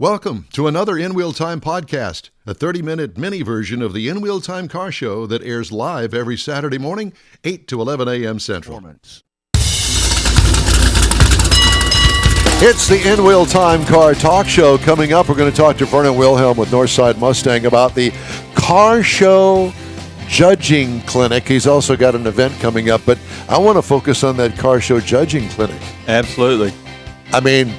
Welcome to another In Wheel Time podcast, a 30-minute mini version of the In Wheel Time car show that airs live every Saturday morning, 8 to 11 a.m. Central. It's the In Wheel Time car talk show. Coming up, we're going to talk to Vernon Wilhelm with Northside Mustang about the car show judging clinic. He's also got an event coming up, but I want to focus on that car show judging clinic. Absolutely. I mean,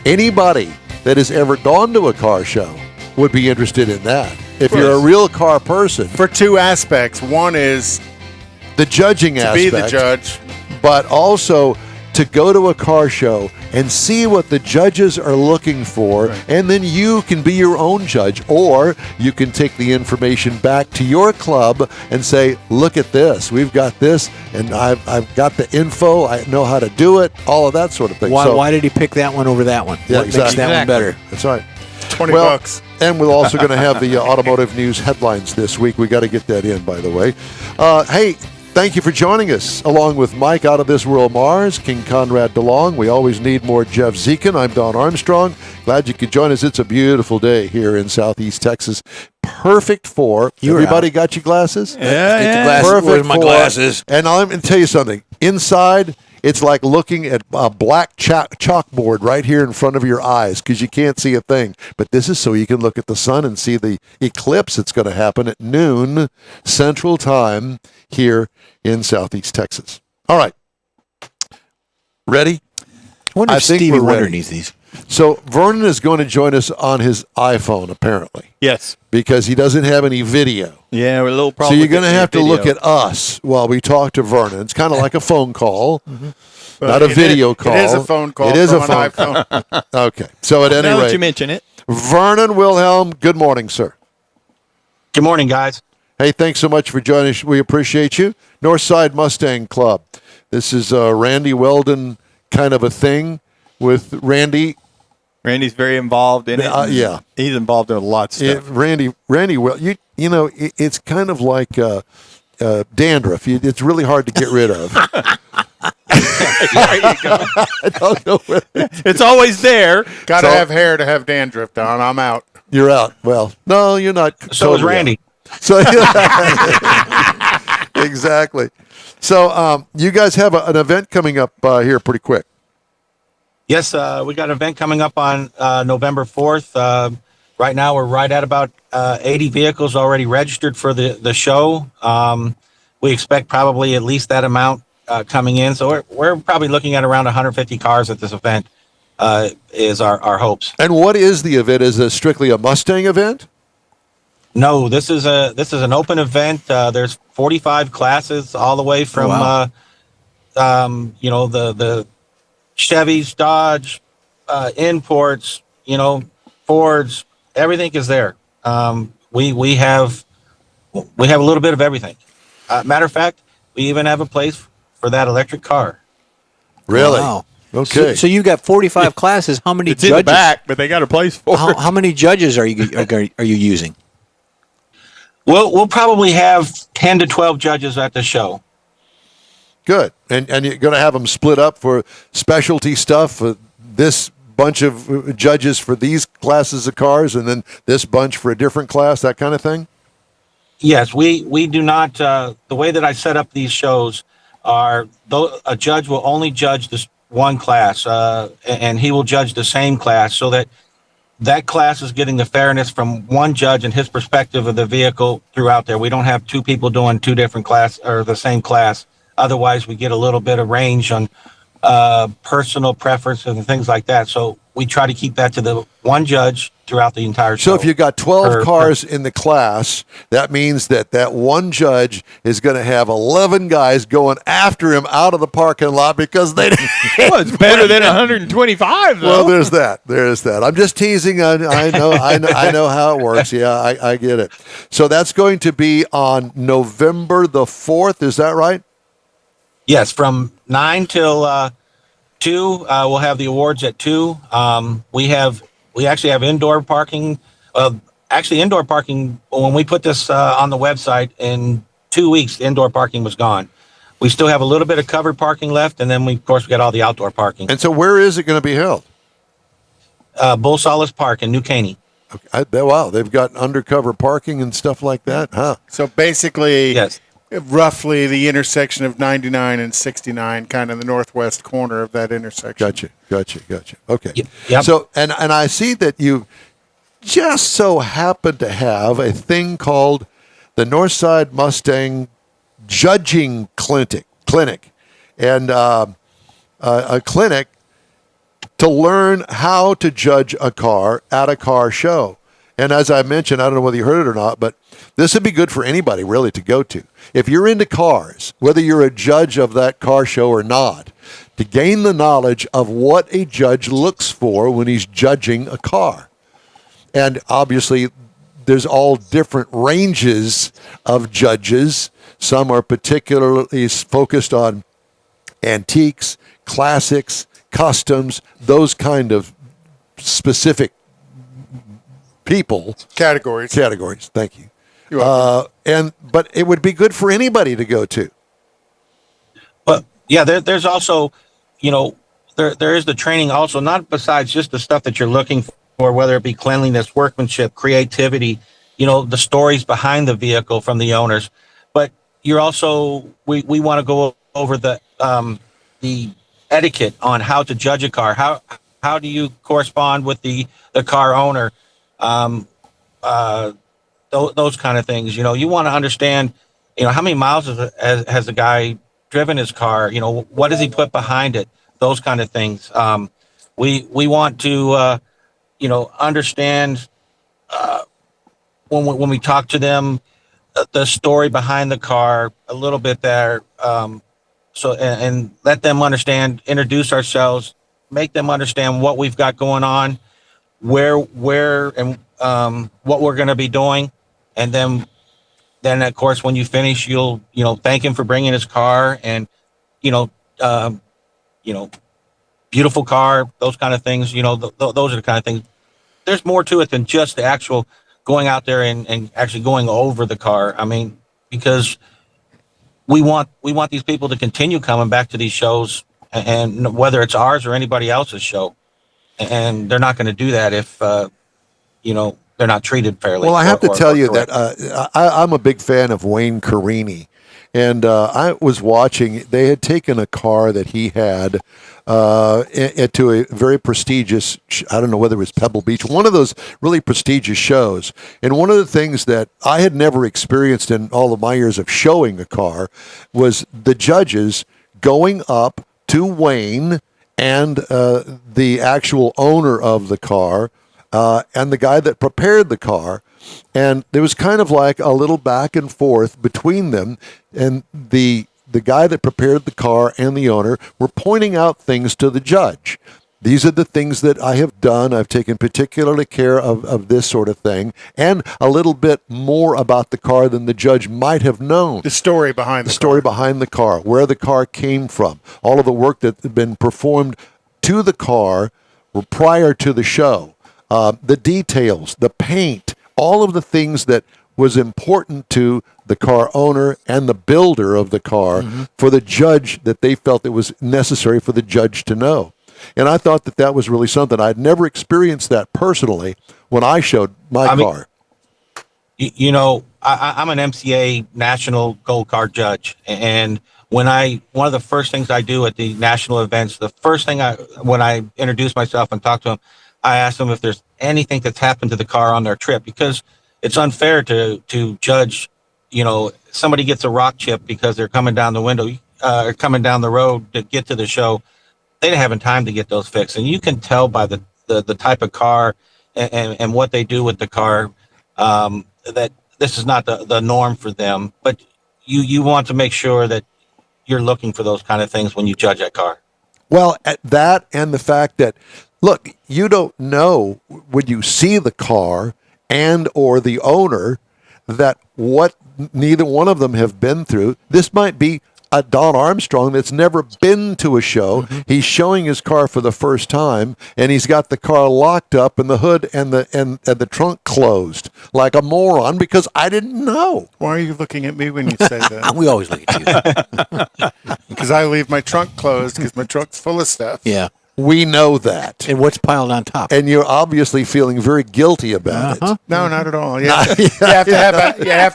anybody that has ever gone to a car show would be interested in that. If you're a real car person. For two aspects. One is the judging aspect. To be the judge. But also to go to a car show and see what the judges are looking for, right. And then you can be your own judge, or you can take the information back to your club and say, look at this, we've got this, and I've got the info, I know how to do it, all of that sort of thing. Why did he pick that one over that one? Yeah, what makes that one better? That's right. $20. And we're also going to have the automotive news headlines this week. We got to get that in, by the way. Hey, thank you for joining us, along with Mike out of this world Mars, King Conrad DeLong. We always need more Jeff Zekin. I'm Don Armstrong. Glad you could join us. It's a beautiful day here in Southeast Texas. Perfect for everybody. Got your glasses? Yeah. Perfect my for glasses. And I'm going to tell you something. Inside, it's like looking at a black chalkboard right here in front of your eyes because you can't see a thing. But this is so you can look at the sun and see the eclipse that's going to happen at noon Central Time here in Southeast Texas. All right. Ready? I wonder if Stevie Wonder needs these. So Vernon is going to join us on his iPhone, apparently. Yes. Because he doesn't have any video. Yeah, we're a little problem. So you're going to have to look at us while we talk to Vernon. It's kind of like a phone call, not a video call. It is a phone call. It is a phone call. Okay. So at any now rate, that you mention it, Vernon Wilhelm, good morning, sir. Good morning, guys. Hey, thanks so much for joining us. We appreciate you. Northside Mustang Club. This is a Randy Weldon kind of a thing with Randy. Randy's very involved in it. Yeah. He's involved in a lot of stuff. Randy, well, you know, it's kind of like dandruff. It's really hard to get rid of. There you go. I don't know where it's always there. Got to have hair to have dandruff, Don. I'm out. You're out. Well, no, you're not. So is Randy. So exactly. So you guys have an event coming up here pretty quick. Yes, we got an event coming up on November 4th. Right now, we're right at about 80 vehicles already registered for the show. We expect probably at least that amount coming in. So we're probably looking at around 150 cars at this event is our hopes. And what is the event? Is it strictly a Mustang event? No, this is an open event. There's 45 classes all the way from the Chevys, Dodge, imports, Fords, everything is there. We have a little bit of everything. Matter of fact, we even have a place for that electric car. Really? Wow. Okay. So you got 45 classes. How many It's judges? in the back, but they got a place for it. How many judges are you using? We'll probably have 10 to 12 judges at the show. Good. And you're going to have them split up for specialty stuff, for this bunch of judges for these classes of cars, and then this bunch for a different class, that kind of thing? Yes, we do not. The way that I set up these shows are a judge will only judge this one class, and he will judge the same class so that class is getting the fairness from one judge and his perspective of the vehicle throughout there. We don't have two people doing two different class or the same class. Otherwise, we get a little bit of range on personal preferences and things like that. So we try to keep that to the one judge throughout the entire show. So if you've got 12 cars in the class, that means that one judge is going to have 11 guys going after him out of the parking lot because they well, it's better than 125, though. Well, there's that. I'm just teasing. I know how it works. Yeah, I get it. So that's going to be on November the 4th. Is that right? Yes, from 9 till 2. We'll have the awards at 2. We actually have indoor parking. Indoor parking, when we put this on the website, in 2 weeks, indoor parking was gone. We still have a little bit of covered parking left, and then we got all the outdoor parking. And so where is it going to be held? Bull Solace Park in New Caney. Wow, they've got undercover parking and stuff like that, huh? So basically, Yes. roughly the intersection of 99 and 69, kind of the northwest corner of that intersection. Gotcha. Okay. Yep. So, and I see that you just so happen to have a thing called the Northside Mustang Judging Clinic, and a clinic to learn how to judge a car at a car show. And as I mentioned, I don't know whether you heard it or not, but this would be good for anybody really to go to. If you're into cars, whether you're a judge of that car show or not, to gain the knowledge of what a judge looks for when he's judging a car. And obviously, there's all different ranges of judges. Some are particularly focused on antiques, classics, customs, those kind of specific people. Categories. Thank you. You're welcome. But it would be good for anybody to go to. But yeah, there's also, there is the training also, not besides just the stuff that you're looking for, whether it be cleanliness, workmanship, creativity, the stories behind the vehicle from the owners. But you're also, we want to go over the etiquette on how to judge a car. How do you correspond with the car owner? Those kind of things. You want to understand, how many miles has the guy driven his car? What does he put behind it? Those kind of things. We want to, understand when we talk to them, the story behind the car a little bit there. So and let them understand, introduce ourselves, make them understand what we've got going on, where and what we're going to be doing. And then of course, when you finish, you'll thank him for bringing his car, and beautiful car, those kind of things. Those are the kind of things. There's more to it than just the actual going out there and actually going over the car. I mean, because we want these people to continue coming back to these shows, and whether it's ours or anybody else's show, and they're not going to do that if they're not treated fairly. Well, I have to tell you that I'm a big fan of Wayne Carini, and I was watching. They had taken a car that he had to a very prestigious, I don't know whether it was Pebble Beach, one of those really prestigious shows. And one of the things that I had never experienced in all of my years of showing a car was the judges going up to Wayne and the actual owner of the car and the guy that prepared the car. And there was kind of like a little back and forth between them, and the guy that prepared the car and the owner were pointing out things to the judge. These are the things that I have done. I've taken particularly care of this sort of thing, and a little bit more about the car than the judge might have known. The story behind the story car. behind the car, where the car came from, all of the work that had been performed to the car prior to the show, the details, the paint, all of the things that was important to the car owner and the builder of the car for the judge, that they felt it was necessary for the judge to know. And I thought that was really something. I'd never experienced that personally when I showed my car. I'm an MCA National Gold Card judge, and one of the first things I do at the national events, the first thing when I introduce myself and talk to them, I ask them if there's anything that's happened to the car on their trip, because it's unfair to judge. Somebody gets a rock chip because they're coming down the window, coming down the road to get to the show. They didn't have time to get those fixed, and you can tell by the type of car and what they do with the car that this is not the norm for them. But you want to make sure that you're looking for those kind of things when you judge that car. Well, at that, and the fact that, look, you don't know when you see the car and or the owner that what neither one of them have been through. This might be a Don Armstrong that's never been to a show. He's showing his car for the first time, and he's got the car locked up and the hood and the trunk closed like a moron because I didn't know. Why are you looking at me when you say that? We always look at you. Because I leave my trunk closed because my trunk's full of stuff. Yeah. We know that. And what's piled on top? And you're obviously feeling very guilty about it. No, not at all. You have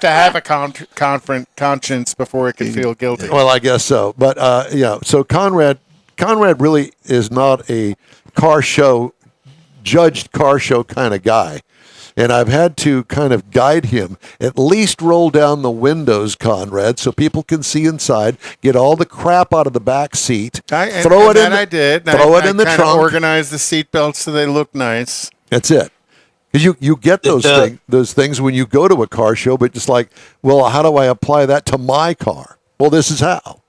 to have a conscience before it can feel guilty. Well, I guess so. But so Conrad really is not a judged car show kind of guy. And I've had to kind of guide him, at least roll down the windows, Conrad, so people can see inside, get all the crap out of the back seat, throw it in the trunk. Organize the seat belts so they look nice. That's it. Because you get those things when you go to a car show, but just like, well, how do I apply that to my car? Well, this is how.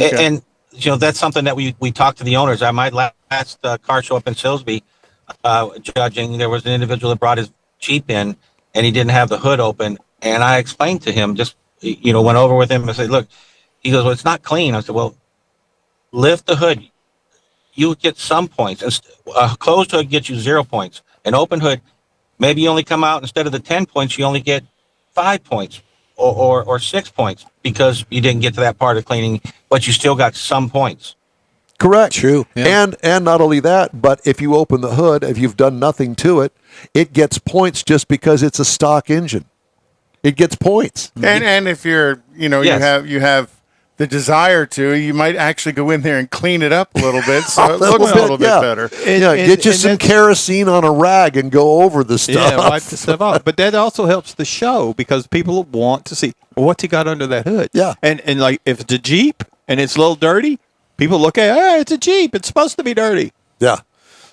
Okay. And that's something that we talked to the owners. I might last car show up in Silsbee, judging. There was an individual that brought his Jeep in, and he didn't have the hood open. And I explained to him, just went over with him and said, "Look," he goes, "Well, it's not clean." I said, "Well, lift the hood. You get some points. A closed hood gets you 0 points. An open hood, maybe you only come out, instead of the 10 points, you only get 5 points or 6 points because you didn't get to that part of cleaning, but you still got some points." Correct. True. Yeah. And not only that, but if you open the hood, if you've done nothing to it, it gets points just because it's a stock engine. It gets points. And if you're, Yes. you have the desire to, you might actually go in there and clean it up a little bit so it looks a little bit better. Get you some kerosene on a rag and go over the stuff. Yeah, wipe the stuff off. But that also helps the show because people want to see what's he got under that hood. Yeah. And like if it's a Jeep and it's a little dirty, people look at it, it's a Jeep. It's supposed to be dirty. Yeah.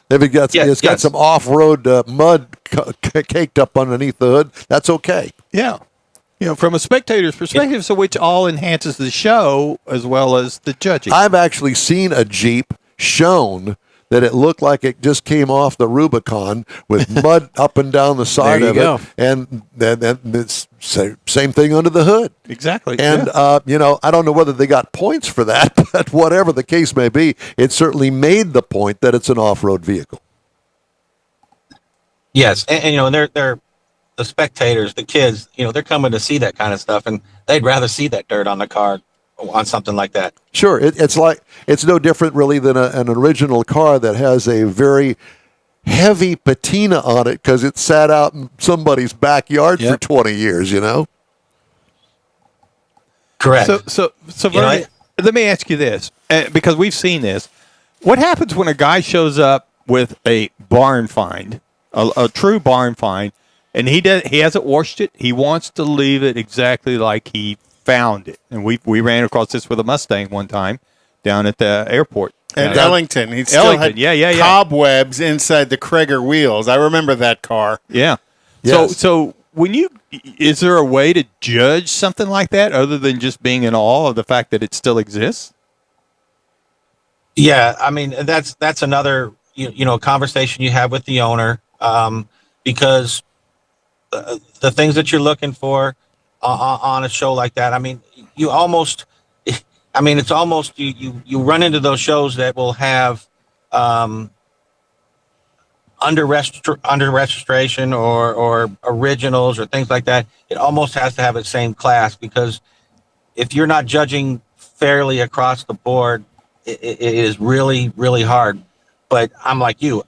If it's got some off-road mud caked up underneath the hood, that's okay. Yeah. From a spectator's perspective, so which all enhances the show as well as the judging. I've actually seen a Jeep shown that it looked like it just came off the Rubicon with mud up and down the side There you of it. And then it's same thing under the hood. Exactly. And, I don't know whether they got points for that, but whatever the case may be, it certainly made the point that it's an off-road vehicle. Yes, and they're the spectators, the kids, they're coming to see that kind of stuff, and they'd rather see that dirt on the car on something like that. Sure, it's no different really than an original car that has a very heavy patina on it because it sat out in somebody's backyard for 20 years. Correct. So Vernon, let me ask you this, because we've seen this. What happens when a guy shows up with a barn find, a true barn find, and he hasn't washed it? He wants to leave it exactly like he found it. And we ran across this with a Mustang one time down at the airport. And Ellington, he still had cobwebs inside the Krager wheels. I remember that car. Yeah. Yes. So is there a way to judge something like that other than just being in awe of the fact that it still exists? Yeah, I mean that's another conversation you have with the owner, because the things that you're looking for on a show like that. I mean, it's almost you run into those shows that will have under registration or originals or things like that. It almost has to have the same class, because if you're not judging fairly across the board, it is really, really hard. But I'm like you,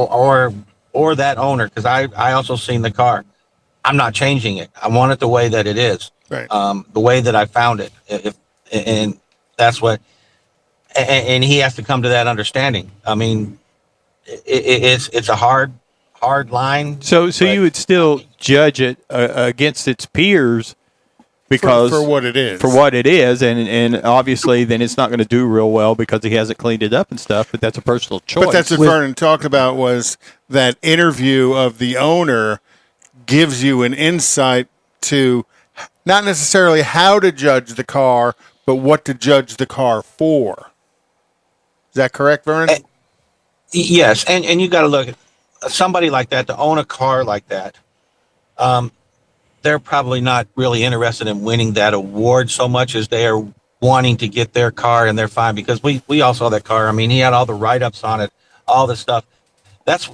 or that owner, because I also seen the car. I'm not changing it. I want it the way that it is, right. The way that I found it. And that's what, and he has to come to that understanding. I mean, it's a hard line. So you would still judge it against its peers because for what it is. For what it is, and obviously then it's not going to do real well because he hasn't cleaned it up and stuff, but that's a personal choice. But that's what Vernon talked about, was that interview of the owner gives you an insight to not necessarily how to judge the car, but what to judge the car for. Is that correct, Vernon? Yes, and you got to look at somebody like that, to own a car like that. They're probably not really interested in winning that award so much as they are wanting to get their car and they're fine, because we all saw that car. I mean, he had all the write-ups on it, all the stuff. That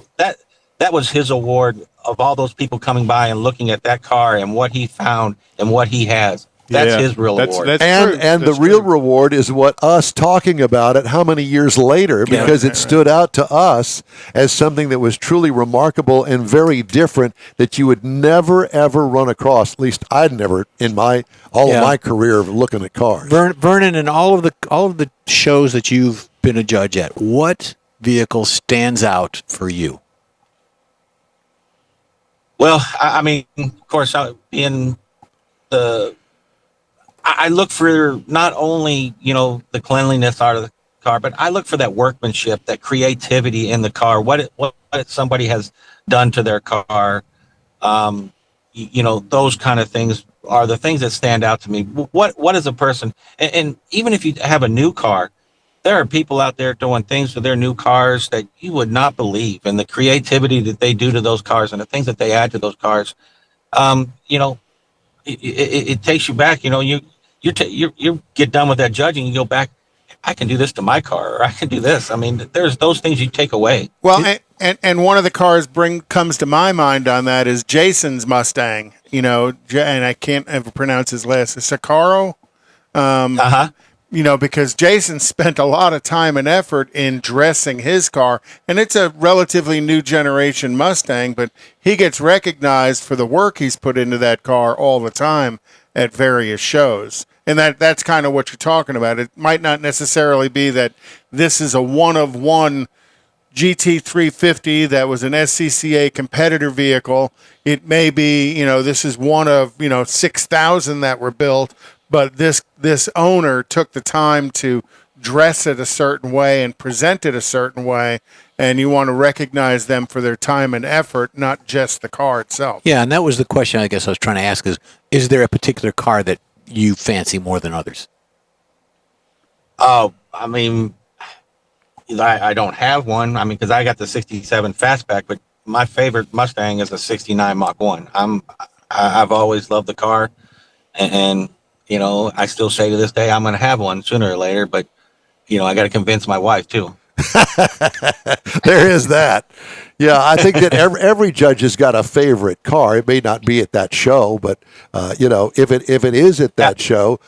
was his award, of all those people coming by and looking at that car and what he found and what he has. That's his real reward. And the real reward is what us talking about it how many years later, because it stood out to us as something that was truly remarkable and very different that you would never, ever run across. At least I'd never in all of my career of looking at cars. Vernon, in all of the shows that you've been a judge at, what vehicle stands out for you? Well, I mean, of course, I look for not only, the cleanliness out of the car, but I look for that workmanship, that creativity in the car, what somebody has done to their car. Those kind of things are the things that stand out to me. What is a person, and even if you have a new car, there are people out there doing things to their new cars that you would not believe, and the creativity that they do to those cars and the things that they add to those cars. It takes you back. You get done with that judging, you go back. I can do this to my car, or I can do this. I mean, there's those things you take away. Well, and one of the cars comes to my mind on that is Jason's Mustang. And I can't ever pronounce his last. Sakaro. Because Jason spent a lot of time and effort in dressing his car, and it's a relatively new generation Mustang, but he gets recognized for the work he's put into that car all the time at various shows. And that's kind of what you're talking about. It might not necessarily be that this is a one-of-one GT350 that was an SCCA competitor vehicle. It may be, this is one of, 6,000 that were built, but this owner took the time to dress it a certain way and present it a certain way, and you want to recognize them for their time and effort, not just the car itself. Yeah, and that was the question I guess I was trying to ask is there a particular car that you fancy more than others? Oh, I mean, I don't have one. I mean, because I got the 67 Fastback, but my favorite Mustang is a 69 Mach 1. I've always loved the car, and I still say to this day I'm going to have one sooner or later, but I got to convince my wife too. There is that. Yeah, I think that every judge has got a favorite car. It may not be at that show, but if it is at that show,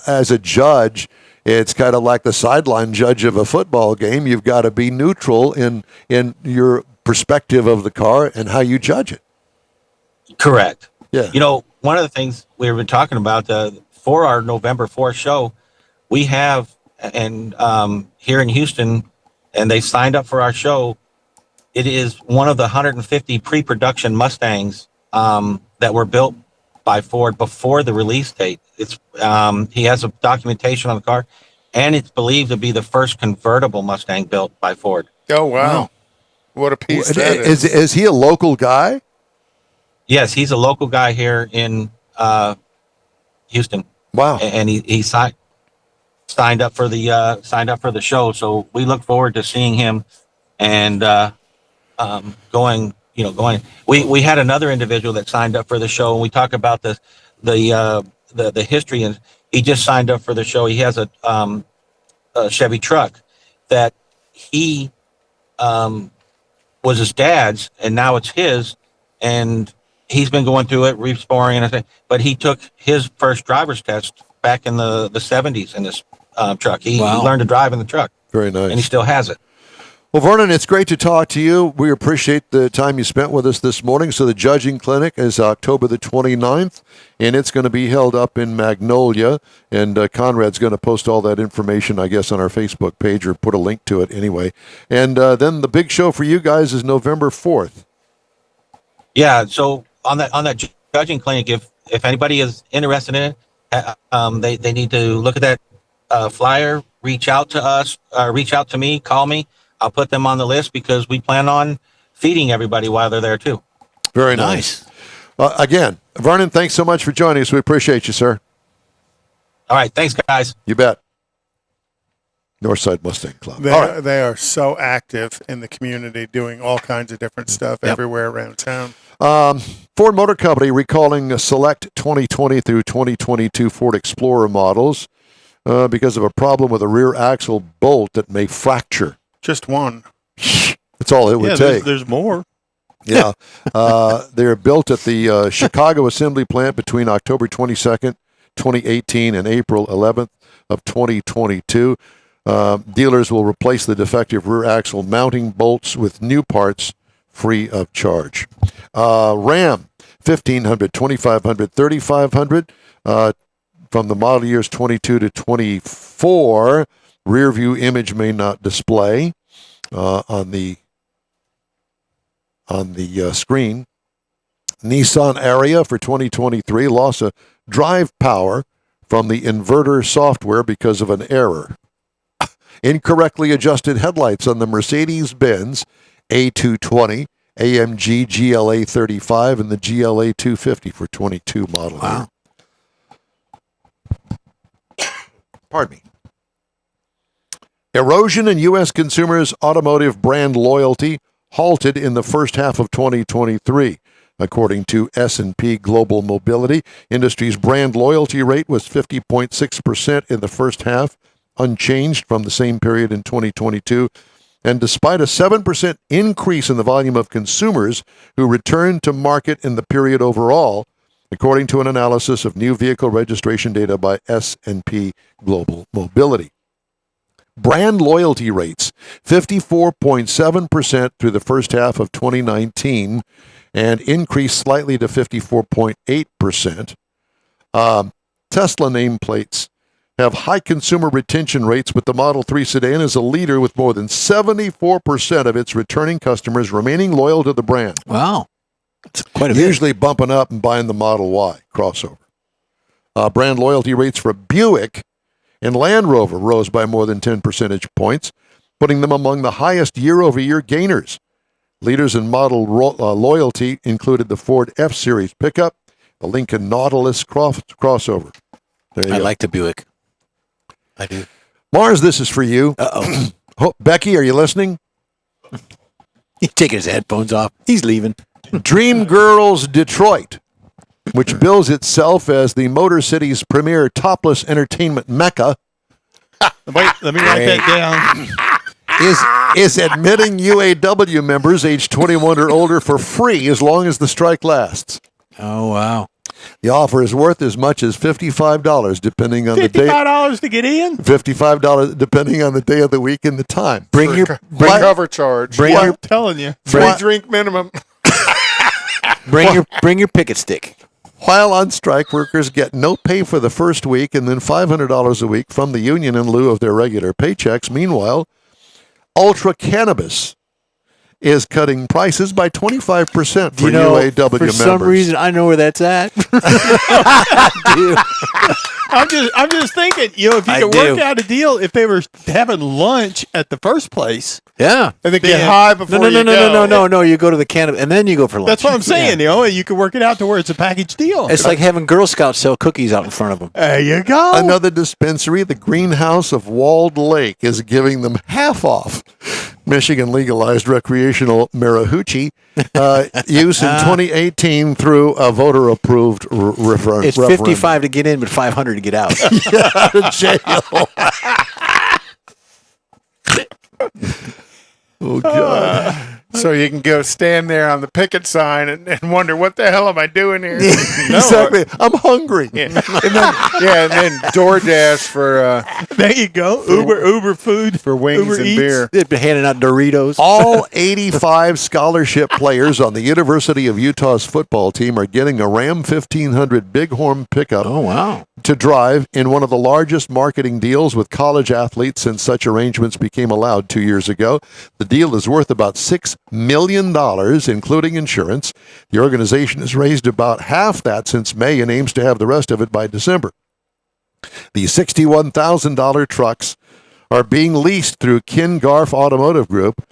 as a judge, it's kind of like the sideline judge of a football game. You've got to be neutral in your perspective of the car and how you judge it. Correct. Yeah. One of the things we've been talking about for our November 4th show, we have, and here in Houston, and they signed up for our show. It is one of the 150 pre-production Mustangs that were built by Ford before the release date. It's he has a documentation on the car, and it's believed to be the first convertible Mustang built by Ford. Oh, wow. What a piece that is. Is he a local guy? Yes, he's a local guy here in Houston. Wow. And he signed up for the show. So we look forward to seeing him and going. We had another individual that signed up for the show, and we talk about the history, and he just signed up for the show. He has a Chevy truck that he was his dad's, and now it's his, and he's been going through it, restoring and everything. But he took his first driver's test back in the 70s in this truck. He learned to drive in the truck. Very nice. And he still has it. Well, Vernon, it's great to talk to you. We appreciate the time you spent with us this morning. So the judging clinic is October the 29th, and it's going to be held up in Magnolia. And Conrad's going to post all that information, I guess, on our Facebook page or put a link to it anyway. And then the big show for you guys is November 4th. Yeah, so on that judging clinic, if anybody is interested in it, they need to look at that flyer, reach out to us, reach out to me, call me. I'll put them on the list because we plan on feeding everybody while they're there too. Very nice. Again, Vernon, thanks so much for joining us. We appreciate you, sir. All right, thanks, guys. You bet. Northside Mustang Club. They are so active in the community, doing all kinds of different stuff everywhere around town. Ford Motor Company recalling select 2020 through 2022 Ford Explorer models because of a problem with a rear axle bolt that may fracture. Just one. That's all it would take. There's more. Yeah. They're built at the Chicago Assembly Plant between October 22nd 2018 and April 11th of 2022. Dealers will replace the defective rear axle mounting bolts with new parts free of charge. Ram 1500, 2500, 3500 from the model years 22 to 24. Rear view image may not display on the screen. Nissan Ariya for 2023 lost a drive power from the inverter software because of an error. Incorrectly adjusted headlights on the Mercedes-Benz A220, AMG GLA 35, and the GLA 250 for 22 model year. Pardon me. Erosion in U.S. consumers' automotive brand loyalty halted in the first half of 2023. According to S&P Global Mobility, industry's brand loyalty rate was 50.6% in the first half, unchanged from the same period in 2022. And despite a 7% increase in the volume of consumers who returned to market in the period overall, according to an analysis of new vehicle registration data by S&P Global Mobility. Brand loyalty rates, 54.7% through the first half of 2019, and increased slightly to 54.8%. Tesla nameplates have high consumer retention rates, but the Model 3 sedan is a leader with more than 74% of its returning customers remaining loyal to the brand. Wow. That's quite a bit. Usually bumping up and buying the Model Y crossover. Brand loyalty rates for Buick and Land Rover rose by more than 10 percentage points, putting them among the highest year-over-year gainers. Leaders in model loyalty included the Ford F-Series pickup, the Lincoln Nautilus crossover. There you I go. like the Buick. I do. Mars, this is for you. Uh-oh. Oh, Becky, are you listening? He's taking his headphones off. He's leaving. Dream Girls Detroit, which bills itself as the Motor City's premier topless entertainment mecca, Wait, let me write that down. is admitting UAW members aged 21 or older for free as long as the strike lasts. Oh, wow. The offer is worth as much as $55 depending on the day. $55 to get in? $55 depending on the day of the week and the time. Bring your Cover charge. I'm telling you. Free drink minimum. bring your picket stick. While on strike, workers get no pay for the first week and then $500 a week from the union in lieu of their regular paychecks. Meanwhile, Ultra Cannabis is cutting prices by 25% for UAW for members. some reason, I know where that's at. Dude. I'm just thinking, if you could work out a deal, if they were having lunch at the first place. Yeah. And they get Yeah. high before you go. No. You go to the cannabis, and then you go for lunch. That's what I'm saying, Yeah. You could work it out to where it's a package deal. It's like having Girl Scouts sell cookies out in front of them. There you go. Another dispensary, the Greenhouse of Walled Lake, is giving them half off. Michigan legalized recreational marijuana use in 2018 through a voter-approved referendum. It's 55 to get in, but 500 to get out. Out of jail. Oh, God. So you can go stand there on the picket sign and wonder, what the hell am I doing here? Exactly. I'm hungry. Yeah. And then DoorDash for There you go. Uber food. for wings Uber and Eats. beer. They've been handing out Doritos. All 85 scholarship players on the University of Utah's football team are getting a Ram 1500 Bighorn pickup Oh, wow. to drive in one of the largest marketing deals with college athletes since such arrangements became allowed 2 years ago. The deal is worth about $6 million, including insurance. The organization has raised about half that since May and aims to have the rest of it by December. The $61,000 trucks are being leased through Ken Garf Automotive Group,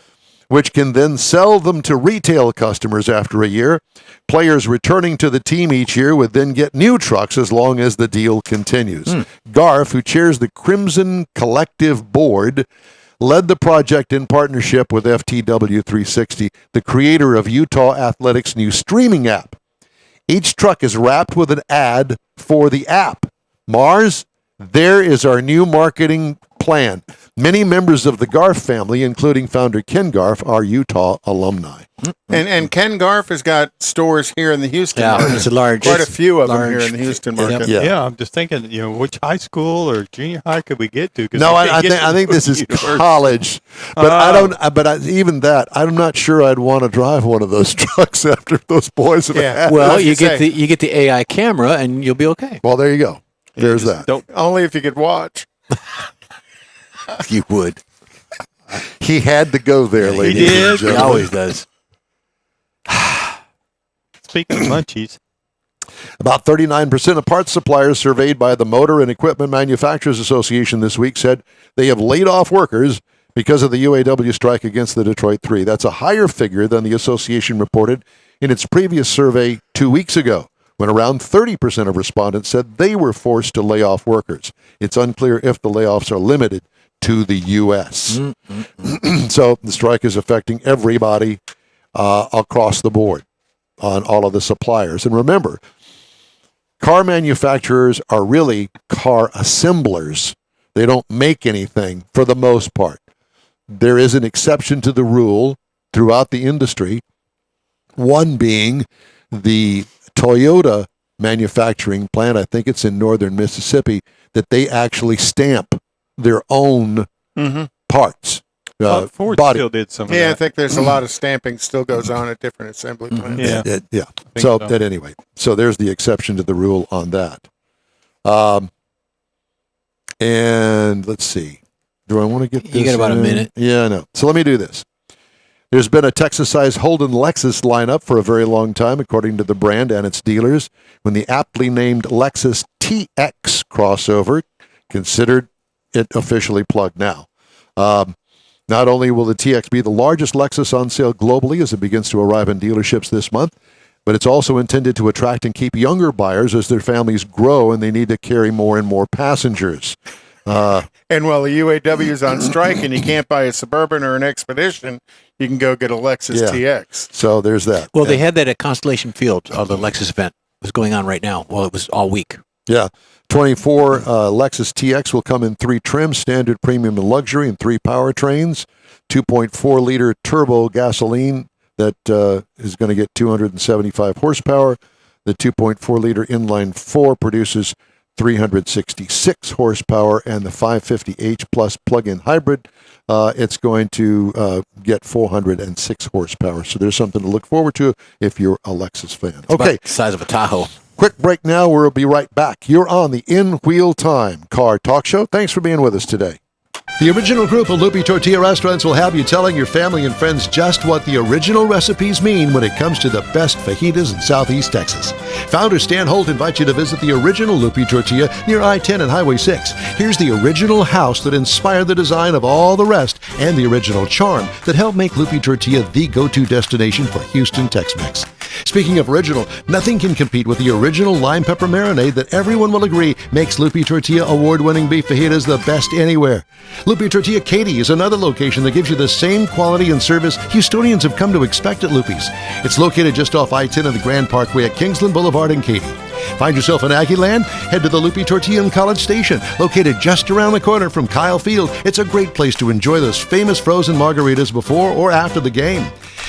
which can then sell them to retail customers after a year. Players returning to the team each year would then get new trucks as long as the deal continues. Garf, who chairs the Crimson Collective Board, led the project in partnership with FTW 360, the creator of Utah Athletics' new streaming app. Each truck is wrapped with an ad for the app. Mars, there is our new marketing plan. Many members of the Garf family, including founder Ken Garf, are Utah alumni. And Ken Garf has got stores here in the Houston market. It's a large. Quite a few of them large- here in the Houston market. Yeah. Yeah, I'm just thinking, which high school or junior high could we get to? 'Cause No, we I can't get think to this is university. college, but I don't. But even that, I'm not sure I'd want to drive one of those trucks after those boys have Yeah. had. Well, As you you get say. the AI camera, and you'll be okay. Well, there you go. There's that. Don't. Only if you could watch. You would. He had to go there, ladies did. and He gentlemen. always does. Speaking of munchies, About 39% of parts suppliers surveyed by the Motor and Equipment Manufacturers Association this week said they have laid off workers because of the UAW strike against the Detroit Three. That's a higher figure than the association reported in its previous survey 2 weeks ago, when around 30% of respondents said they were forced to lay off workers. It's unclear if the layoffs are limited to the U.S. So the strike is affecting everybody across the board on all of the suppliers. And remember, car manufacturers are really car assemblers. They don't make anything for the most part. There is an exception to the rule throughout the industry, one being the Toyota manufacturing plant, I think it's in northern Mississippi, that they actually stamp their own parts. Ford body. still did some of Yeah, I that. think there's a lot of stamping still goes on at different assembly plants. Yeah. Yeah. Think So, so. at anyway, so there's the exception to the rule on that. And let's see. Do I want to get this? You got about a in? minute. Yeah, I know. So let me do this. There's been a Texas-sized Holden Lexus lineup for a very long time, according to the brand and its dealers, when the aptly named Lexus TX crossover considered it officially plugged now. Not only will the TX be the largest Lexus on sale globally as it begins to arrive in dealerships this month, but it's also intended to attract and keep younger buyers as their families grow and they need to carry more and more passengers. And while the UAW is on strike and you can't buy a Suburban or an Expedition, you can go get a Lexus Yeah. TX. So there's that. Well, they had that at Constellation Field, the Lexus event. It was going on right now. Well, it was all week. Yeah. 24 Lexus TX will come in 3 trims, standard, premium, and luxury, and 3 powertrains. 2.4-liter turbo gasoline that is going to get 275 horsepower. The 2.4-liter inline 4 produces 366 horsepower, and the 550H Plus plug-in hybrid, it's going to get 406 horsepower. So there's something to look forward to if you're a Lexus fan. It's Okay. about the size of a Tahoe. Quick break now. We'll be right back. You're on the In Wheel Time Car Talk Show. Thanks for being with us today. The original group of Loopy Tortilla restaurants will have you telling your family and friends just what the original recipes mean when it comes to the best fajitas in Southeast Texas. Founder Stan Holt invites you to visit the original Loopy Tortilla near I-10 and Highway 6. Here's the original house that inspired the design of all the rest and the original charm that helped make Loopy Tortilla the go-to destination for Houston Tex-Mex. Speaking of original, nothing can compete with the original lime pepper marinade that everyone will agree makes Loopy Tortilla award-winning beef fajitas the best anywhere. Loopy Tortilla Katy is another location that gives you the same quality and service Houstonians have come to expect at Loopy's. It's located just off I-10 and the Grand Parkway at Kingsland Boulevard in Katy. Find yourself in Aggie Land? Head to the Loopy Tortilla in College Station, located just around the corner from Kyle Field. It's a great place to enjoy those famous frozen margaritas before or after the game.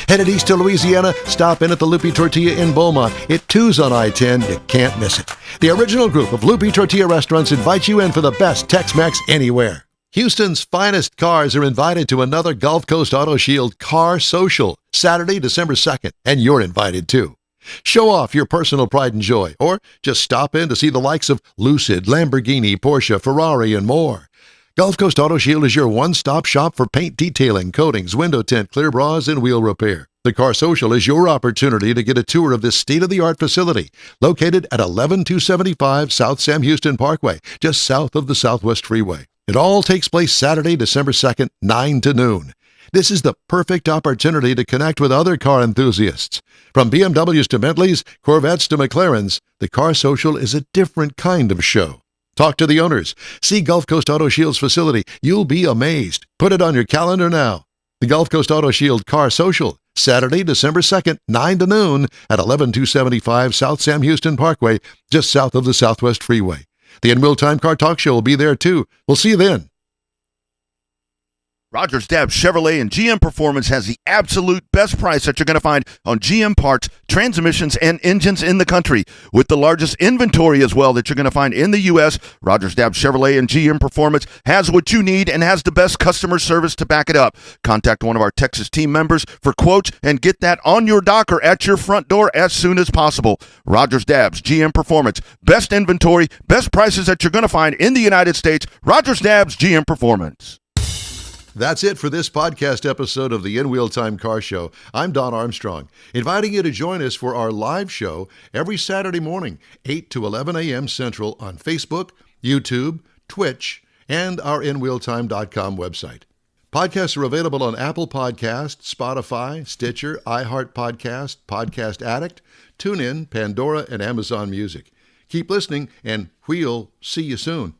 Headed east to Louisiana, stop in at the Loopy Tortilla in Beaumont. It too's on I-10. You can't miss it. The original group of Loopy Tortilla restaurants invites you in for the best Tex-Mex anywhere. Houston's finest cars are invited to another Gulf Coast Auto Shield Car Social, Saturday, December 2nd, and you're invited too. Show off your personal pride and joy, or just stop in to see the likes of Lucid, Lamborghini, Porsche, Ferrari, and more. Gulf Coast Auto Shield is your one-stop shop for paint detailing, coatings, window tint, clear bras, and wheel repair. The Car Social is your opportunity to get a tour of this state-of-the-art facility, located at 11275 South Sam Houston Parkway, just south of the Southwest Freeway. It all takes place Saturday, December 2nd, 9 to noon. This is the perfect opportunity to connect with other car enthusiasts. From BMWs to Bentleys, Corvettes to McLarens, the Car Social is a different kind of show. Talk to the owners. See Gulf Coast Auto Shield's facility. You'll be amazed. Put it on your calendar now. The Gulf Coast Auto Shield Car Social, Saturday, December 2nd, 9 to noon at 11275 South Sam Houston Parkway, just south of the Southwest Freeway. The In Real Time Car Talk Show will be there too. We'll see you then. Rogers Dabbs Chevrolet and GM Performance has the absolute best price that you're going to find on GM parts, transmissions, and engines in the country. With the largest inventory as well that you're going to find in the U.S., Rogers Dabbs Chevrolet and GM Performance has what you need and has the best customer service to back it up. Contact one of our Texas team members for quotes and get that on your dock or at your front door as soon as possible. Rogers Dabbs GM Performance. Best inventory, best prices that you're going to find in the United States. Rogers Dabbs GM Performance. That's it for this podcast episode of the In Wheel Time Car Show. I'm Don Armstrong, inviting you to join us for our live show every Saturday morning, 8 to 11 a.m. Central on Facebook, YouTube, Twitch, and our InWheelTime.com website. Podcasts are available on Apple Podcasts, Spotify, Stitcher, iHeart Podcast, Podcast Addict, TuneIn, Pandora, and Amazon Music. Keep listening, and we'll see you soon.